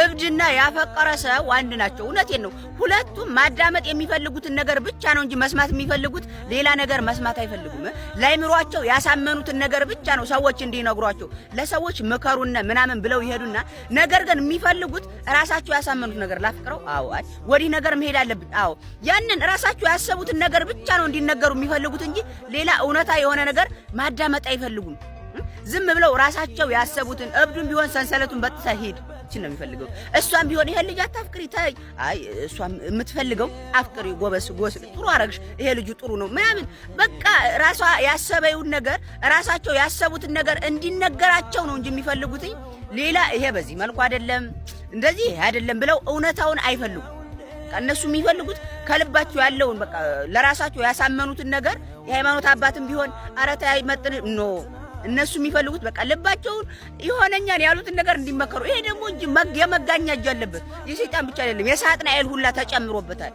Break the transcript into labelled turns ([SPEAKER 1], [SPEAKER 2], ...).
[SPEAKER 1] እብድና ያፈቀረ ሰው አንድ ናቸው። እውነቴን ነው። ሁለቱም ማዳመጥ የሚፈልጉትን ነገር ብቻ ነው እንጂ መስማት የሚፈልጉት ሌላ ነገር መስማት አይፈልጉም። ላይምሯቸው ያሳመኑትን ነገር ብቻ ነው ሰዎች እንዲነግሯቸው። ለሰዎች ምከሩና ምናምን ብለው ይሄዱና ነገር ግን የሚፈልጉት ራሳቸው ያሳመኑት ነገር ላፍቅረው፣ አዎ፣ አይ ወዲህ ነገር መሄድ አለብን፣ አዎ፣ ያንን ራሳቸው ያሰቡትን ነገር ብቻ ነው እንዲነገሩ የሚፈልጉት እንጂ ሌላ እውነታ የሆነ ነገር ማዳመጥ አይፈልጉም። ዝም ብለው ራሳቸው ያሰቡትን እብዱን ቢሆን ሰንሰለቱን በጥሳ ሄድ ነው የሚፈልገው። እሷም ቢሆን ይሄ ልጅ አታፍቅሪ ታይ፣ አይ እሷም የምትፈልገው አፍቅሪ፣ ጎበስ ጎስ፣ ጥሩ አረግሽ፣ ይሄ ልጅ ጥሩ ነው ምናምን በቃ ራሷ ያሰበውን ነገር ራሳቸው ያሰቡትን ነገር እንዲነገራቸው ነው እንጂ የሚፈልጉት ሌላ ይሄ በዚህ መልኩ አይደለም እንደዚህ አይደለም ብለው እውነታውን አይፈልጉም። እነሱ የሚፈልጉት ከልባቸው ያለውን በቃ ለራሳቸው ያሳመኑትን ነገር የሃይማኖት አባትም ቢሆን አረታ አይመጥን ኖ እነሱ የሚፈልጉት በቃ ልባቸውን ይሆነኛል ያሉትን ነገር እንዲመከሩ። ይሄ ደግሞ እንጂ የመጋኛ እጅ አለበት። የሰይጣን ብቻ አይደለም የሳጥናኤል ሁላ ተጨምሮበታል።